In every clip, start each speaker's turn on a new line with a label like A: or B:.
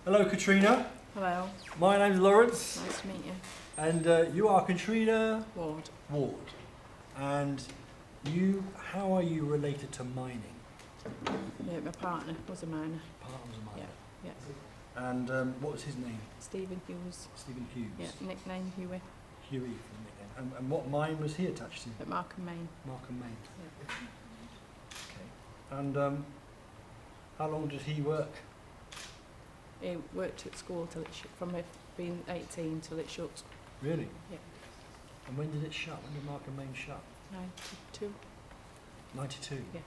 A: Hello, Katrina.
B: Hello.
A: My name's Laurence.
B: Nice to meet you.
A: And you are Katrina
B: Ward.
A: Ward. And how are you related to mining?
B: Yeah, my partner was a miner.
A: Partner was a miner.
B: Yeah.
A: And what was his name?
B: Stephen Hughes.
A: Stephen Hughes.
B: Yeah, nickname Huey.
A: Huey for the nickname. And what mine was he attached to?
B: At Markham Main.
A: Markham Main.
B: Yeah.
A: Okay. And how long did he work?
B: He worked at school till it from being 18 till it shut.
A: Really?
B: Yeah.
A: And when did it shut? When did Markham Main shut?
B: 92.
A: 92?
B: Yeah.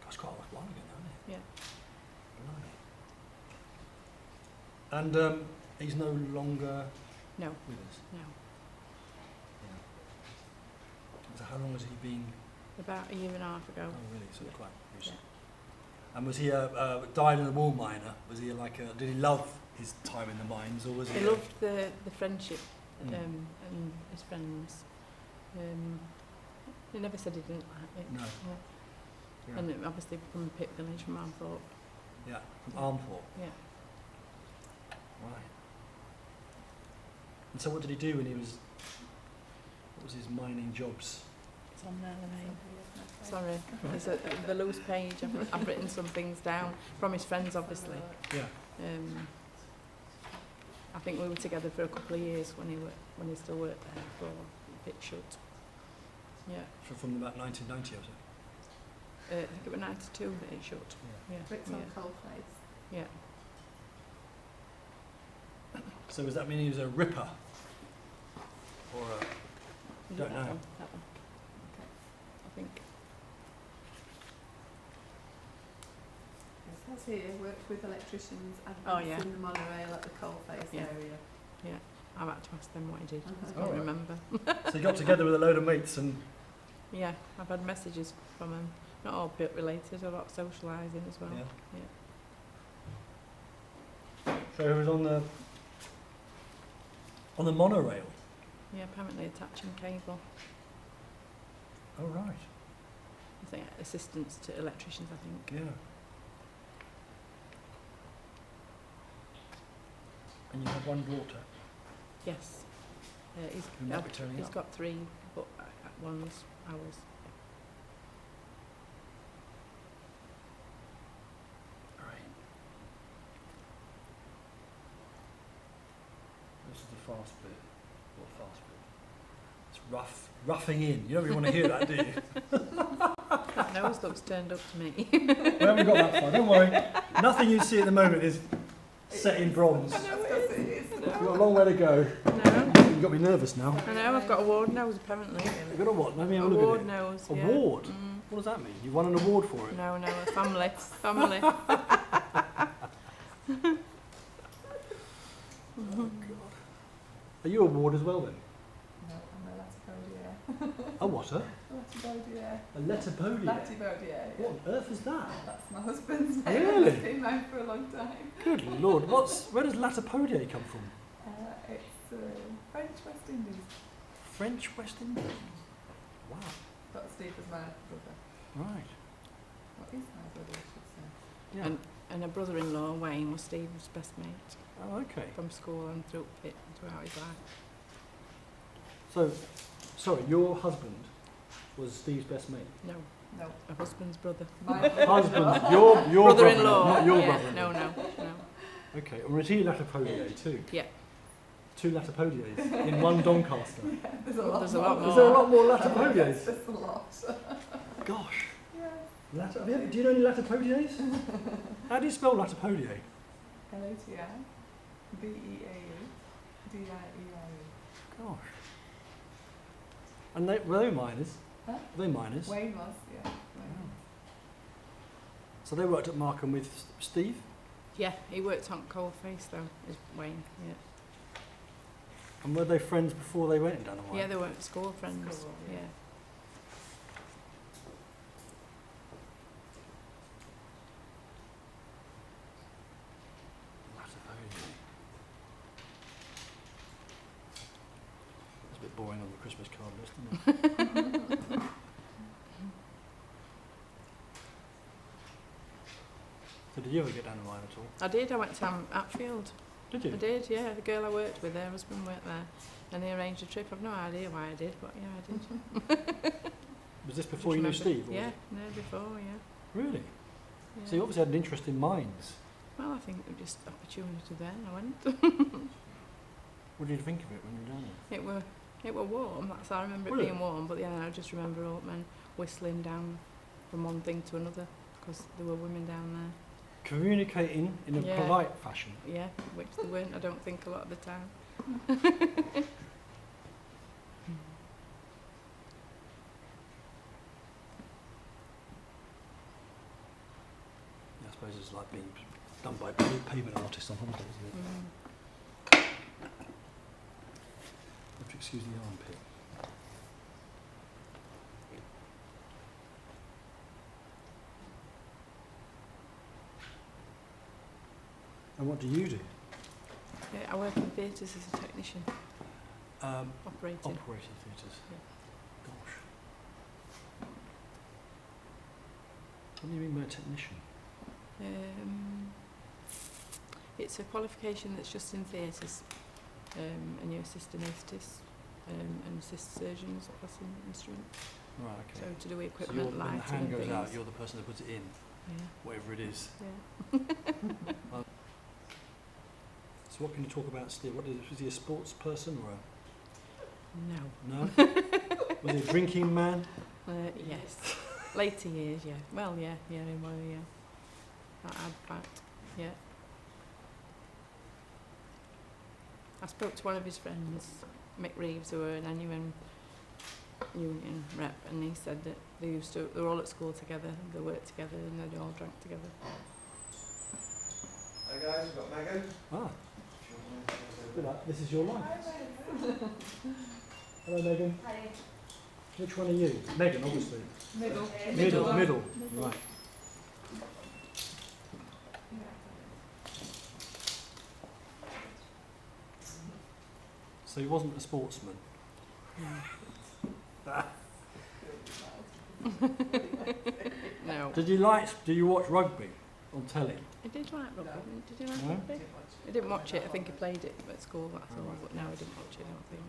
A: That's quite a while ago now, isn't it?
B: Yeah.
A: Blimey. And he's no longer
B: No.
A: with us?
B: No.
A: Yeah. So how long has he been?
B: About a year and a half ago.
A: Oh, really? So quite recent.
B: Yeah.
A: And was he a dyed-in-the-wool miner? Was he did he love his time in the mines, or was he?
B: He loved the friendship
A: Mm.
B: and his friends. He never said he didn't like it.
A: No.
B: Yeah.
A: Yeah.
B: And obviously from a pit village from Armthorpe.
A: Yeah, from Armthorpe.
B: Yeah.
A: Right. And so what did he do when he was? What was his mining jobs?
B: It's on there, the name. Sorry, it's the loose page. I've written some things down from his friends, obviously.
A: Yeah.
B: I think we were together for a couple of years when he still worked there before it shut. Yeah.
A: From about 1990 or so.
B: I think it was 92 that it shut.
A: Yeah.
B: Yeah.
C: It's on coal face.
B: Yeah.
A: So does that mean he was a ripper? Or a...
B: Is
A: Don't
B: it
A: know.
B: That one?
C: Okay.
B: I think.
C: It says here, worked with electricians,
B: Oh, yeah.
C: advancing the monorail at the coal face
B: Yeah.
C: area.
B: Yeah. I've had to ask them what he did. I
C: Oh,
B: can't
A: right.
B: remember.
A: So he got together with a load of mates and...
B: Yeah, I've had messages from him. Not all pit related, a lot of socialising as well.
A: Yeah.
B: Yeah.
A: So he was on the monorail.
B: Yeah, apparently attaching cable.
A: Oh, right.
B: I think assistance to electricians, I think.
A: Yeah. And you have one daughter.
B: Yes.
A: Who might be turning
B: He's
A: up.
B: got 3, but one's ours.
A: Right. This is the fast bit. Or fast bit. It's roughing in. You don't really want to hear that, do you?
B: That nose looks turned up to me.
A: We haven't got that far. Don't worry. Nothing you see at the moment is set in bronze.
C: I know it is.
A: We've got a long way to go.
B: No,
A: You've got me nervous now.
B: I know, I've got a ward nose apparently.
A: You've got a what? Let me have a
B: A
A: look
B: ward
A: at it.
B: nose. Yeah.
A: Award?
B: Mm.
A: What does that mean? You won an award for it?
B: No, a family. Family.
A: Oh, God. Are you a ward as well then?
C: No, I'm a Latipodier.
A: A what, sir?
C: Latipodier.
A: A letterpodier?
C: Latipodier, yeah.
A: What on earth is that?
C: That's my husband's name.
A: Really?
C: It's been mine for a long time.
A: Good Lord. Where does latterpodier come from?
C: It's French West Indies.
A: French West Indies. Wow.
C: Got Steve as my brother.
A: Right.
C: What is my brother, I should say?
A: Yeah.
B: And a brother-in-law, Wayne, was Steve's best mate
A: Oh, okay.
B: from school and throughout his life.
A: So, sorry, your husband was Steve's best mate?
B: No,
C: No.
B: a husband's brother.
C: My brother.
A: Husband, your
B: Brother-in-law.
A: brother, not your
B: Yeah,
A: brother.
B: No.
A: Okay, and was he latterpodier too?
B: Yeah.
A: 2 latterpodiers in one Doncaster.
C: There's a lot
B: There's a lot
C: more.
B: more.
A: Is there a lot more latterpodiers?
C: There's a lot.
A: Gosh.
C: Yeah.
A: Do you know any latterpodiers? How do you spell latterpodier?
C: L-A-T-I B-E-A-U D-I-E-R-E.
A: Gosh. And were they miners?
C: Huh?
A: Were they miners?
C: Wayne was, yeah. Wayne.
A: So they worked at Markham with Steve?
B: Yeah, he worked on Coalface though, is Wayne. Yeah.
A: And were they friends before they went down the mine?
B: Yeah, they weren't school friends.
C: School, yeah.
B: Yeah.
A: Latterpodier. It's a bit boring on the Christmas card list, isn't it? So did you ever get down the line at all?
B: I did. I went to Atfield.
A: Did you?
B: I did, yeah. The girl I worked with, her husband worked there, and he arranged a trip. I've no idea why I did, but yeah, I did.
A: Was this before you knew Steve? Or
B: Yeah, no, before, yeah.
A: Really?
B: Yeah.
A: So you obviously had an interest in mines.
B: Well, I think it was just opportunity there. I went.
A: What did you think of it when you were down there?
B: It were warm. That's I remember
A: Really?
B: it being warm. But yeah, I just remember old men whistling down from one thing to another because there were women down there.
A: Communicating in a
B: Yeah.
A: polite fashion.
B: Yeah, which they weren't. I don't think a lot of the time.
A: I suppose it's like being done by pavement artists on holiday, isn't it? You have to excuse the armpit. And what do you do?
B: Yeah, I work in theatres as a technician, operating.
A: Operating theatres.
B: Yeah.
A: Gosh. What do you mean by a technician?
B: It's a qualification that's just in theatres, and you assist anaesthetists and assist surgeons operating instruments.
A: Right, okay.
B: So to do
A: So
B: equipment,
A: when the
B: lighting
A: hand
B: and
A: goes
B: things.
A: out, you're the person that puts it in,
B: Yeah,
A: whatever it is.
B: yeah.
A: So what can you talk about, Steve? Was he a sports person or
B: No.
A: no? Was he a drinking man?
B: Yes. Later years, yeah. Well, yeah, yeah, well, yeah. That fact, yeah. I spoke to one of his friends, Mick Reeves, who were an annual union rep, and he said that they were all at school together, they worked together, and they all drank together.
D: Hi guys, we've got Megan.
A: Ah. This is your life. Hello, Megan.
C: Hi.
A: Which one are you? Megan, obviously.
C: Middle.
A: Middle. Right. So he wasn't a sportsman.
B: No.
A: Do you watch rugby on telly?
B: I did like rugby. Did you like
A: No?
B: rugby? I didn't watch it. I think I played it at school, that's all. But no, I didn't watch it, I don't think.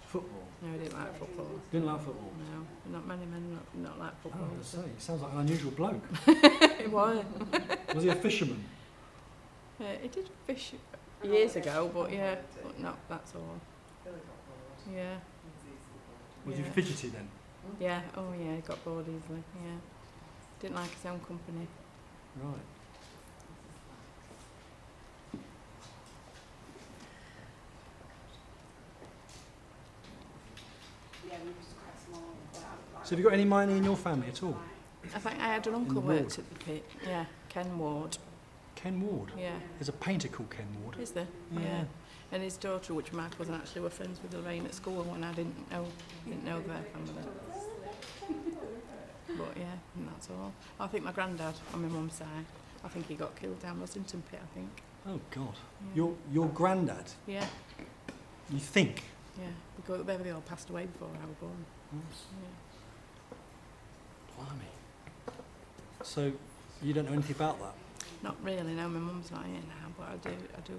A: Football?
B: No, I didn't like football.
A: Didn't like football?
B: No, not many men not like
A: Oh,
B: football.
A: I was going to say, he sounds like an unusual bloke.
B: It was.
A: Was he a fisherman?
B: He did fish years ago, but yeah, but not, that's all. Yeah.
A: Was
B: Yeah.
A: he fidgety then?
B: Yeah, oh yeah, he got bored easily, yeah. Didn't like his own company.
A: Right. So have you got any mining in your family at all?
B: I think I had an uncle
A: the
B: who
A: ward?
B: worked at the pit, yeah, Ken Ward,
A: Ken Ward?
B: yeah.
A: There's a painter called Ken Ward.
B: Is there? Yeah. And his daughter, which Mark wasn't actually, were friends with Lorraine at school when I didn't know their family. But yeah, and that's all. I think my granddad on my mum's side, I think he got killed down Rossington Pit, I think.
A: Oh God.
B: Yeah.
A: Your granddad?
B: Yeah,
A: You think?
B: yeah. Because they all passed away before I was born. Yeah.
A: Blimey. So you don't know anything about that?
B: Not really, no, my mum's not here now, but I do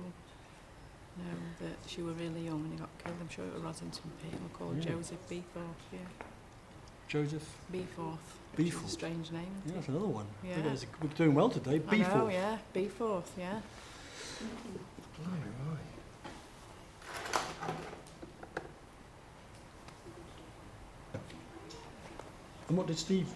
B: know that she was really young when he got killed. I'm sure it was Rossington Pit, and we're called
A: Really?
B: Joseph Beeforth, yeah.
A: Joseph?
B: Beeforth. Which is a
A: Beeforth?
B: strange name,
A: Yeah,
B: isn't
A: that's
B: it?
A: another one.
B: Yeah.
A: Look at this, we're doing well today.
B: I know,
A: Beeforth.
B: yeah, Beeforth, yeah.
A: Blimey, right. And what did Steve,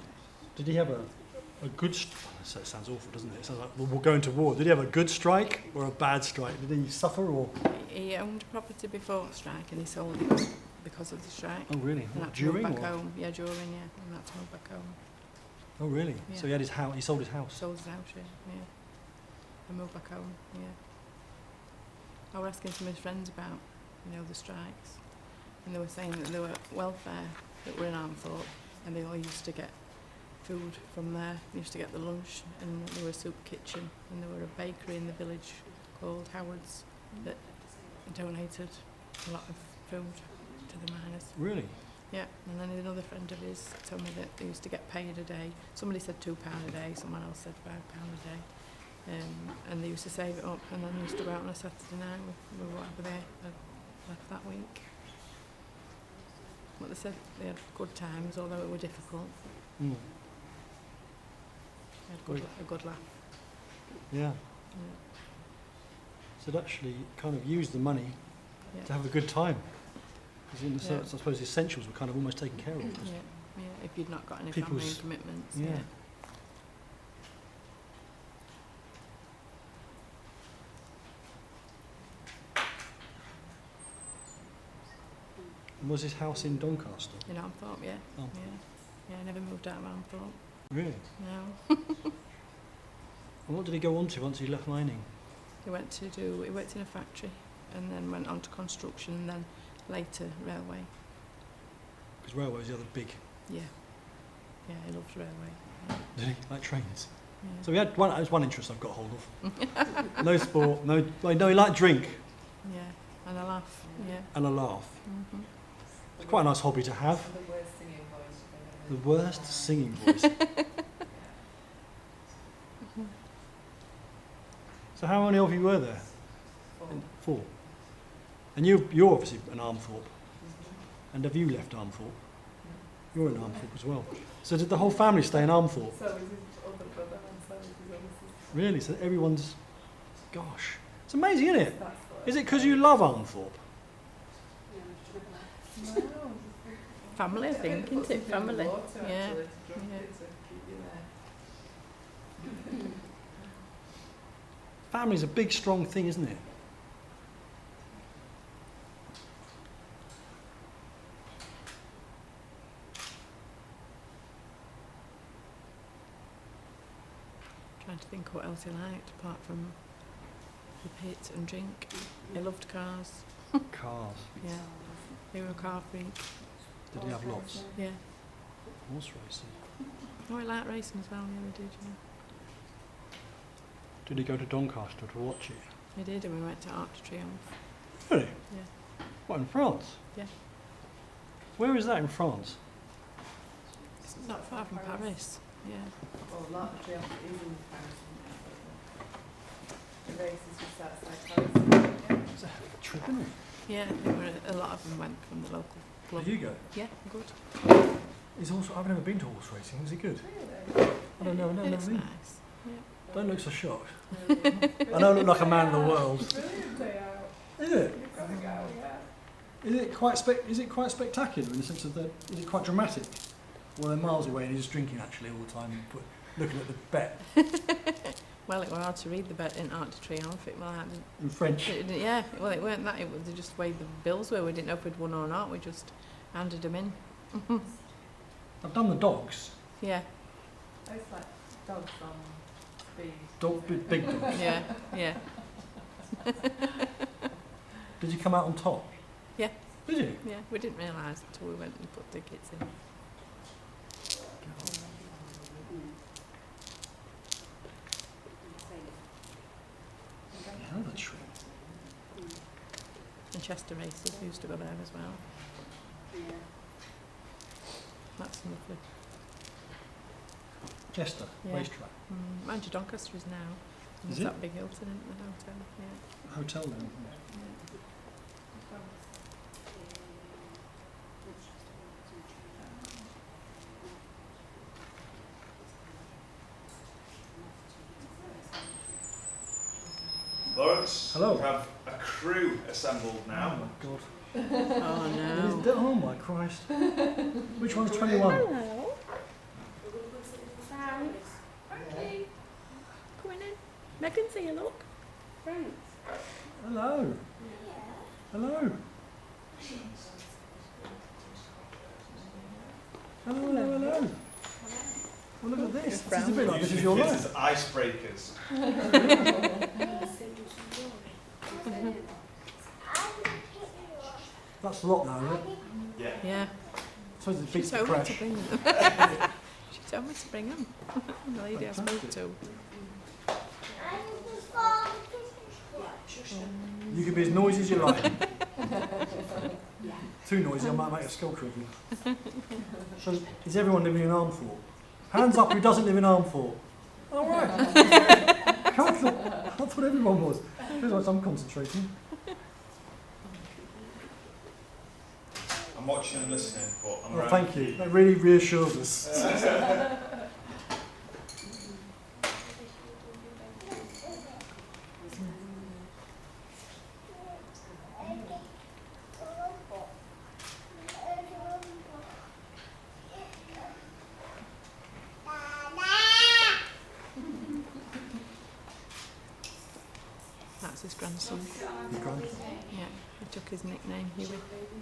A: did he have a good, so it sounds awful, doesn't it? It sounds like we're going to war. Did he have a good strike or a bad strike? Did he suffer or?
B: He owned property before the strike and he sold it because of the strike.
A: Oh really?
B: And
A: What,
B: had to move
A: during
B: back
A: or?
B: home. Yeah, during, yeah. And had to move back home.
A: Oh really?
B: Yeah.
A: So he had his house, he sold his house?
B: Sold his house, yeah. And moved back home, yeah. I was asking some of his friends about, the strikes. And they were saying that there were welfare that were in Armthorpe and they all used to get food from there. They used to get the lunch and there was a soup kitchen and there were a bakery in the village called Howard's that donated a lot of food to the miners.
A: Really?
B: Yeah, and then another friend of his told me that they used to get paid a day. Somebody said £2 a day, someone else said £5 a day. And they used to save it up, and then used to go out on a Saturday night with whatever they had left that week. But they said they had good times, although it were difficult.
A: Mm.
B: They had a good laugh.
A: Yeah.
B: Yeah.
A: So they'd actually kind of use the money
B: Yeah.
A: to have a good time. Because in the
B: Yeah.
A: sense, I suppose the essentials were kind of almost taken care of.
B: Yeah, yeah. If you'd not got any
A: People's-
B: family commitments.
A: yeah.
B: Yeah.
A: And was this house in Doncaster?
B: In Armthorpe, yeah.
A: Oh.
B: Yeah. Yeah, I never moved out of Armthorpe.
A: Really?
B: No.
A: And what did he go on to once he left mining?
B: He worked in a factory and then went on to construction and then later railway.
A: Because railway was the other big,
B: Yeah. Yeah, he loved railway.
A: did he? Like trains.
B: Yeah.
A: So he had one. That's one interest I've got hold of. No sport. No. No, he liked drink
B: Yeah, and a laugh. Yeah.
A: and a laugh.
B: Mm-hmm.
A: It's quite a nice hobby to have.
C: The worst singing voice
A: The
C: you've ever heard.
A: worst singing voice. So how many of you were there?
C: Full.
A: 4. And you're obviously an Armthorpe. And have you left Armthorpe? You're in Armthorpe as well. So did the whole family stay in Armthorpe?
C: So is his other brother and so is his other sister.
A: Really? So everyone's... Gosh. It's amazing, isn't it?
C: That's what
A: Is it because you love Armthorpe?
C: No,
B: Family, I think, isn't it? Family. Yeah. Yeah.
A: Family's a big, strong thing, isn't it?
B: Trying to think what else he liked apart from the pit and drink. He loved cars.
A: Cars.
B: Yeah. He was a car freak.
A: Did he have lots?
B: Yeah.
A: Horse racing.
B: Oh, he liked racing as well. Yeah, he did. Yeah.
A: Did he go to Doncaster to watch it?
B: He did, and we went to Arc de Triomphe.
A: Really?
B: Yeah.
A: What, in France?
B: Yeah.
A: Where is that in France?
B: It's not far from Paris. Yeah.
C: Well, L'Arc de Triomphe is in Paris. The race is just outside Paris.
A: It's a hell of a trip, isn't it?
B: Yeah, I think a lot of them went from the local club.
A: Did you go?
B: Yeah, good.
A: Is horse, I've never been to horse racing. Is it good?
C: Really?
A: I don't know.
B: It's
A: Never been.
B: nice. Yeah.
A: Don't look so shocked. I don't look like a man of the world.
C: Brilliant day out.
A: Is it?
C: You've got to go, yeah.
A: Is it quite spectacular in the sense of that? Is it quite dramatic? Well, they're miles away and he's just drinking actually all the time, and looking at the bet
B: Well, it was hard to read the bet in Arc de Triomphe.
A: in French.
B: Yeah, well, it weren't that. It was they just weighed the bills where we didn't know if we'd won or not. We just handed them in.
A: I've done the dogs.
B: Yeah,
C: It's like dogs on speed.
A: Big dogs.
B: yeah, yeah.
A: Did you come out on top?
B: Yeah.
A: Did you?
B: Yeah, we didn't realise until we went and put tickets in.
A: Another trip.
B: And Chester races we used to go there as well. That's lovely.
A: Chester
B: Yeah.
A: racetrack.
B: Mind you, Doncaster is now.
A: Is
B: There's
A: it?
B: that big Hilton in the hotel. Yeah.
A: Hotel then.
B: Yeah.
D: Laurence,
A: Hello.
D: we have a crew assembled
A: Oh
D: now.
A: my god.
B: Oh no.
A: Oh my Christ. Which one's 21?
B: Hello. Frankie. Come in. Megan, say you look.
A: Hello. Hello. Hello. Well, look at this. This is a bit like This Is Your
D: This
A: Life.
D: is icebreakers.
A: That's a lot now, isn't it?
D: Yeah.
B: Yeah.
A: I suppose it
B: She
A: beats the
B: told me to
A: crash.
B: bring them. She told me to bring them. The lady I spoke to.
A: You can be as noisy as you like. Too noisy, I might make a sculpture of you. So, is everyone living in Armthorpe? Hands up who doesn't live in Armthorpe. All right. I thought everyone was. Feels like I'm concentrating.
D: I'm watching and listening, but I'm
A: Oh,
D: around.
A: thank you. That really reassures us.
B: That's his grandson.
A: Your grandson.
B: Yeah, he took his nickname Huey.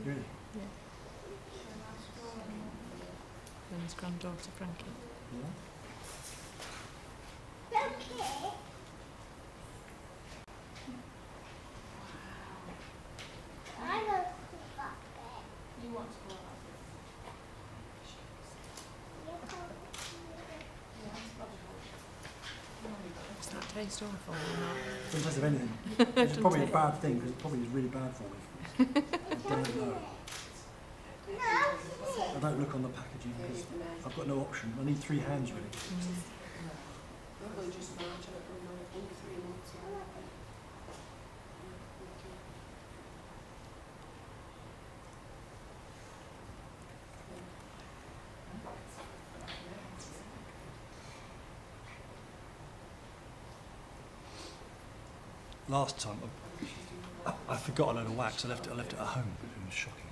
A: Really?
B: Yeah. And his granddaughter Frankie.
A: Yeah.
C: You want to go out?
B: Does that taste awful or not?
A: Doesn't taste of anything. It's probably a bad thing because it probably is really bad for me. I don't know. I don't look on the packaging because I've got no option. I need 3 hands really. Last time I forgot a load of wax. I left it at home. It was shocking.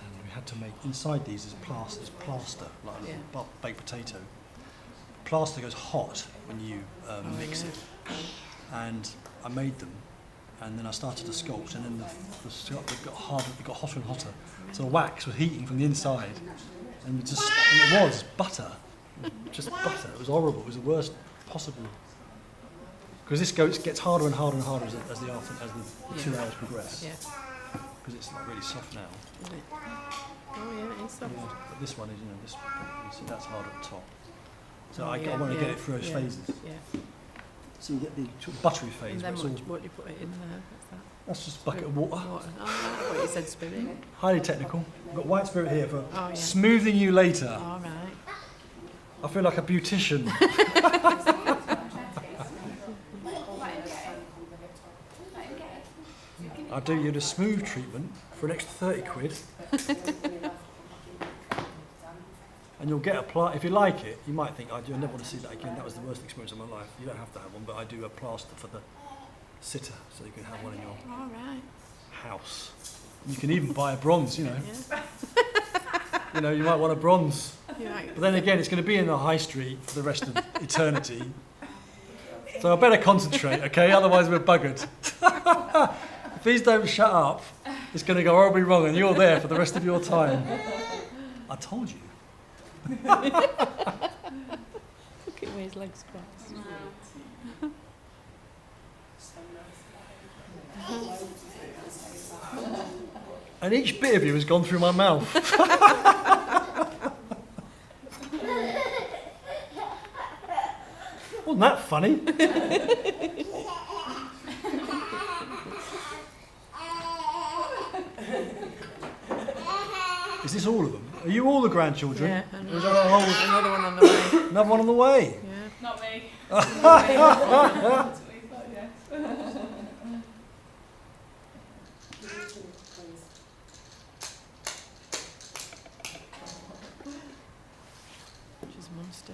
A: And we had to make inside these is plaster, like a
B: Yeah.
A: baked potato. Plaster goes hot when you mix
B: yeah.
A: it, and I made them, and then I started to sculpt, and then the sculpt got harder, it got hotter and hotter. So the wax was heating from the inside, and it was butter, just butter. It was horrible. It was the worst possible. Because this gets harder and harder and harder as the 2 hours progress.
B: Yeah.
A: Because it's like really soft now.
B: Is it? Oh yeah, it is soft.
A: Yeah, but this one is, you see that's hard at the top. So
B: Oh,
A: I
B: yeah,
A: want to
B: yeah,
A: get it through those
B: yeah.
A: phases.
B: Yeah.
A: So you get the sort of buttery phase.
B: And then
A: where it's all,
B: what do you put it in there? What's that?
A: that's just a bucket of water.
B: Water. Oh, I thought you said spirit.
A: Highly technical. I've got white spirit here for
B: Oh yeah.
A: smoothing you later.
B: All right.
A: I feel like a beautician. I'll do you the smooth treatment for an extra 30 quid. And you'll get if you like it, you might think, I never want to see that again. That was the worst experience of my life. You don't have to have one, but I do a plaster for the sitter, so you can have one in your
B: All right.
A: house. You can even buy a bronze,
B: Yeah.
A: you might want a bronze.
B: You're right.
A: But then again, it's going to be in the high street for the rest of eternity. So I better concentrate, okay? Otherwise we're buggered. If these don't shut up, it's going to go horribly wrong and you're there for the rest of your time. I told you.
B: Look at where his legs crossed.
A: And each bit of you has gone through my mouth. Wasn't that funny? Is this all of them? Are you all the grandchildren?
B: Yeah.
A: Or is there a whole,
B: Another one on the way.
A: another one on the way?
B: Yeah.
C: Not me.
B: She's a monster.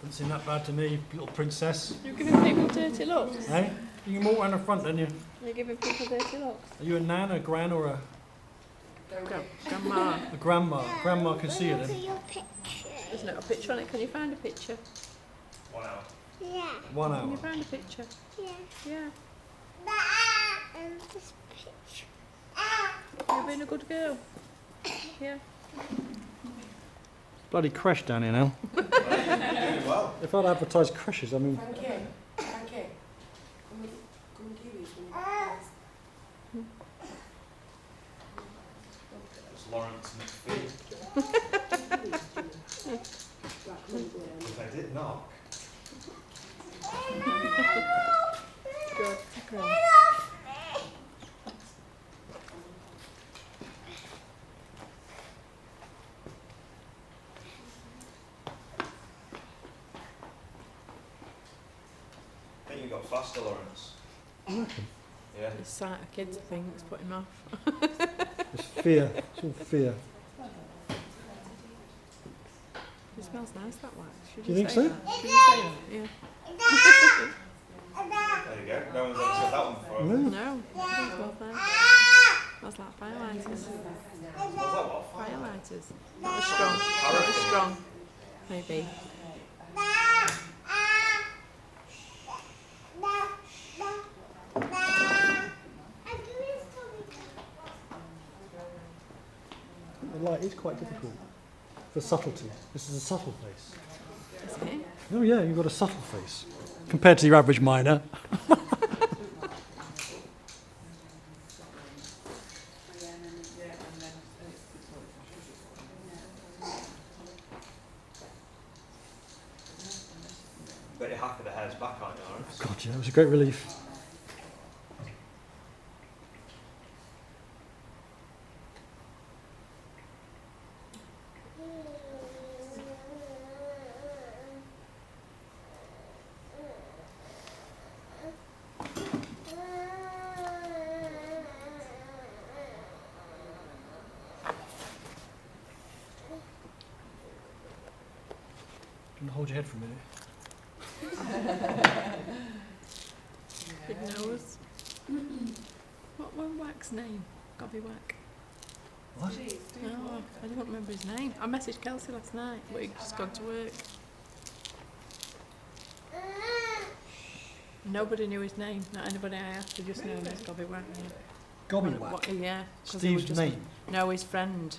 A: Doesn't seem that bad to me, little princess.
B: You're giving people dirty looks.
A: Hey? You can walk around the front, don't you?
B: You're giving people dirty looks.
A: Are you a nan, a gran, or a
B: Grandma.
A: grandma? Grandma can see you then.
B: There's not a picture on it. Can you find a picture?
D: 1 hour.
A: 1
B: Can
A: hour.
B: you find a picture? Yeah. You're being a good girl. Yeah.
A: Bloody creche down here now.
D: Doing well.
A: If I'd advertised creches, I mean,
D: It's Laurence McPhee. If I did knock.
B: Good. Good.
D: got faster, Laurence.
A: I reckon.
D: Yeah.
B: It's sight of kids, I think, it's put him off.
A: It's fear. It's all fear.
B: It smells nice, that wax. Should
A: Do you think
B: say
A: so?
B: that? Should you say that? Yeah.
D: There you go. No one's ever said that one before.
A: No.
B: No, it doesn't smell fair. Smells like firelighters.
D: Smells like what?
B: Firelighters. Not as strong. Not as strong. Maybe.
A: The light is quite difficult for subtlety. This is a subtle face.
B: Is it?
A: Oh yeah, you've got a subtle face compared to your average miner.
D: Bet you're happy the hair's back, aren't you, Laurence?
A: God, yeah, it was a great relief. Can you hold your head for a minute?
B: Big nose. What Wack's name? Gobby Wack.
A: What?
B: No, I don't remember his name. I messaged Kelsey last night, but he'd just gone to work. Nobody knew his name. Not anybody I asked. They just knew him as Gobby Wack.
A: Gobbywhack.
B: Yeah. 'Cause he was
A: Steve's
B: just-
A: name.
B: No, his friend,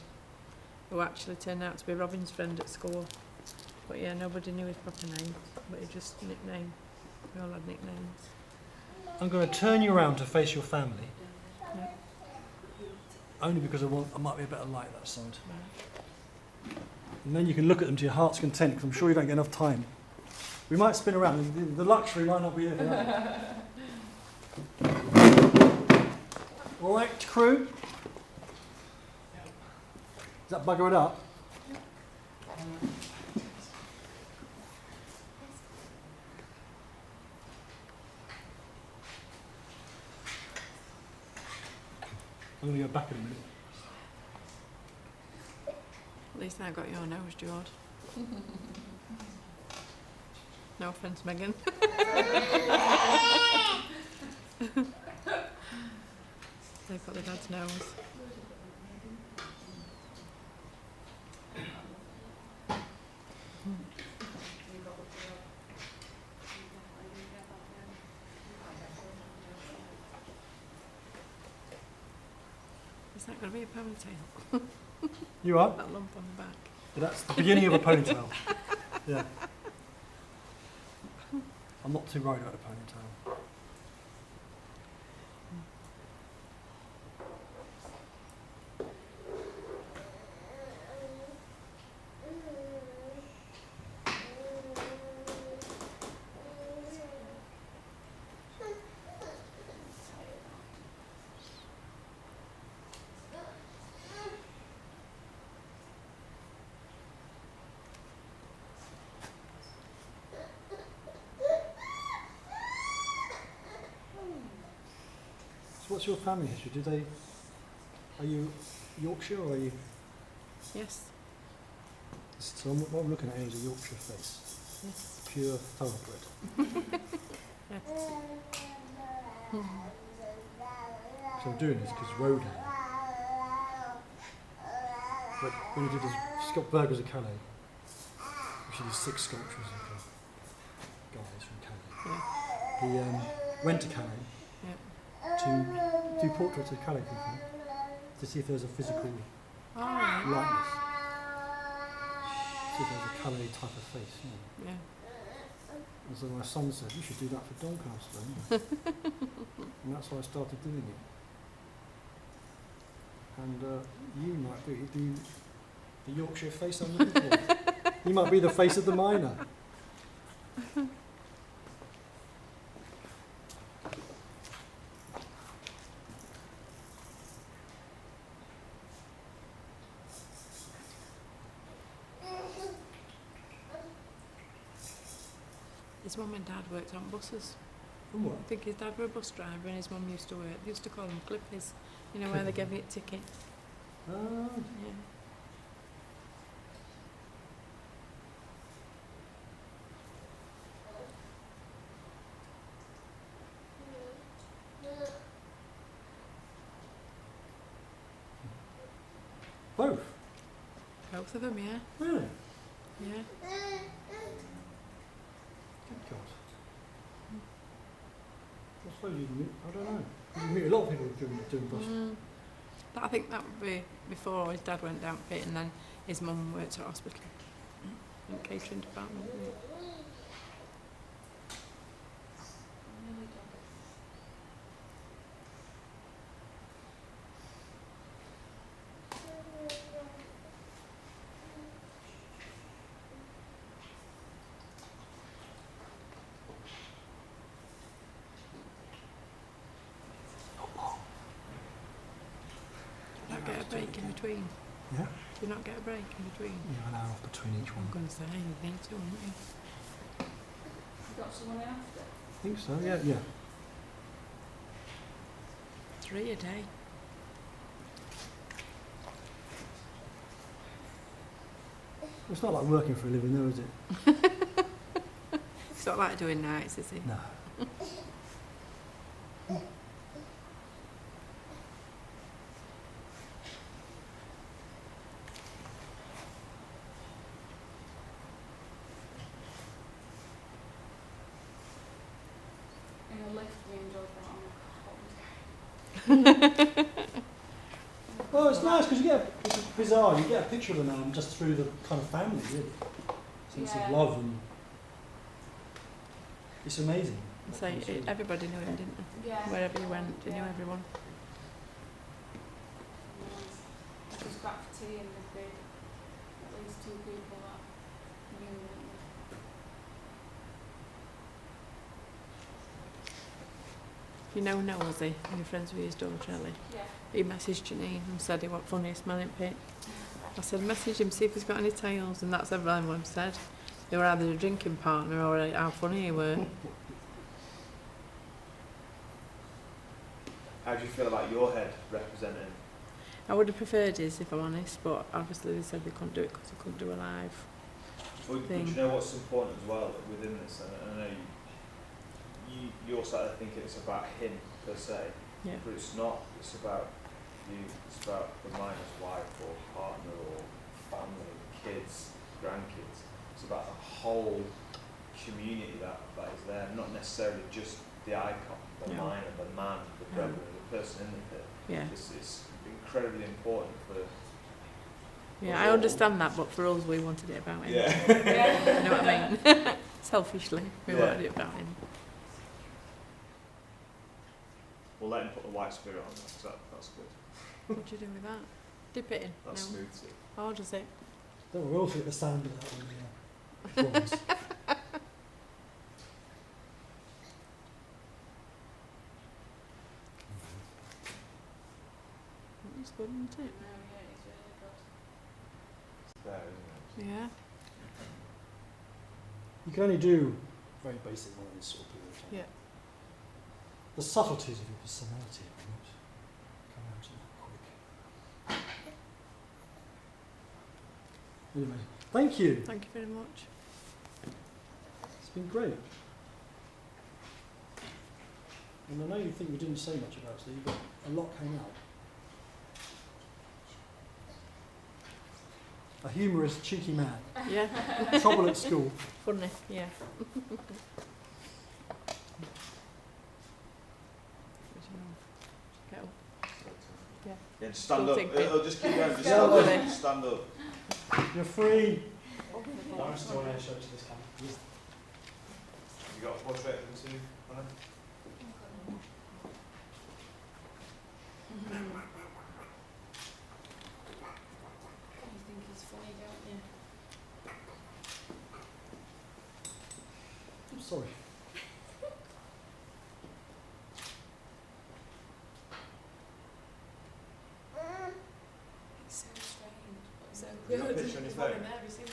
B: who actually turned out to be Robin's friend at school. But yeah, nobody knew his proper name. But he just nickname. We all had nicknames.
A: I'm going to turn you around to face your family.
B: Yeah.
A: Only because I might be a better light that side. And then you can look at them to your heart's content, because I'm sure you don't get enough time. We might spin around. The luxury might not be there for that. All right, crew? Does that bugger it up? I'm going to go back in a minute.
B: At least I got your nose, George. No offence, Megan. They've got the dad's nose. Is that going to be a ponytail?
A: You are?
B: That lump on the back.
A: That's the beginning of a ponytail. Yeah. I'm not too worried about a ponytail. So what's your family history? Are you Yorkshire or are you...
B: Yes.
A: So what I'm looking at here is a Yorkshire face.
B: Yes.
A: Pure thoroughbred.
B: Yes.
A: So I'm doing this because road hair. But when we did the burgers of Calais, we did 6 sculptures of guys from Calais.
B: Yeah.
A: He went to Calais to do portraits of Calais people to see if there was a physical
B: Oh, right.
A: likeness. See if there was a Calais type of face. Yeah.
B: Yeah.
A: And so my son said, you should do that for Doncaster. And that's why I started doing it. And you might be the Yorkshire face I'm looking for. You might be the face of the miner.
B: His mum and dad worked on buses.
A: And what?
B: I think his dad were a bus driver and his mum used to work. They used to call them clippies. You know, where they give you a ticket.
A: Ah,
B: Yeah.
A: both.
B: Both of them, yeah.
A: Really?
B: Yeah.
A: Good God. I suppose you meet, I don't know. You meet a lot of people doing bus.
B: But I think that would be before his dad went down pit and then his mum worked at hospital in catering department. Not get a break in between.
A: Yeah?
B: Do you not get a break in between?
A: Yeah, an hour off between each
B: I'm
A: one.
B: going to say you need to, wouldn't you?
C: You got someone after?
A: I think so, yeah, yeah.
B: 3 a day.
A: It's not like working for a living though, is it?
B: It's not like doing nights, is it?
A: No.
C: In a lift, we enjoyed that on a hot day.
A: Well, it's nice because you get, it's bizarre, you get a picture of an arm just through the kind of family, really. Sense
C: Yeah.
A: of love and it's amazing.
B: So everybody knew him, didn't they?
C: Yeah.
B: Wherever you went, you knew everyone.
C: It was back for tea and there'd be at least 2 people that knew him.
B: You know Nosey, and you're friends with his daughter Ellie.
C: Yeah.
B: He messaged Janine and said he was funniest man in pit. I said, message him, see if he's got any tales, and that's everyone said. They were either a drinking partner or how funny he were.
D: How do you feel about your head representing?
B: I would have preferred his, if I'm honest, but obviously they said they couldn't do it because they couldn't do a live.
D: But
B: Thing.
D: do you know what's important as well within this? And I know you also think it's about him per se,
B: Yeah.
D: but it's not. It's about you. It's about the miner's wife or partner or family, kids, grandkids. It's about the whole community that is there, not necessarily just the icon, the
B: No.
D: miner, the man, the
B: No.
D: breadwinner, the person in the pit.
B: Yeah.
D: It's incredibly important for.
B: Yeah, I understand that, but for us we wanted it about him.
D: Yeah.
C: Yeah.
B: You know what I mean? Selfishly, we
D: Yeah.
B: wanted it about him.
D: We'll let him put the white spirit on that, 'cause that's good.
B: What do you do with that? Dip it in?
D: That's
B: No.
D: smooth too.
B: Or does it?
A: Don't we also get the sound of that on the performance.
B: It's good, isn't
C: No,
B: it?
C: yeah, it's really good.
D: It's there, isn't it?
B: Yeah.
A: You can only do very basic one of these sort of period of time.
B: Yeah.
A: The subtleties of your personality are not come out in that quick. Anyway, thank you.
B: Thank you very much.
A: It's been great. And I know you think we didn't say much about Steve, but a lot came out. A humorous, cheeky man.
B: Yeah.
A: Trouble at school.
B: Funny, yeah. Get up. Yeah.
D: Yeah, just stand
B: Don't
D: up.
B: think it.
D: It'll just keep going. Just
A: Yeah,
D: stand
A: well,
D: up.
B: then.
D: Just stand up.
A: You're free.
E: Laurence, do you want to show it to this camera?
D: Have you got a portrait of them too, Hannah?
C: You think he's funny, don't you?
A: I'm sorry.
C: It's so strange, but so
D: You got a
C: good.
D: picture on your phone?
B: Have you seen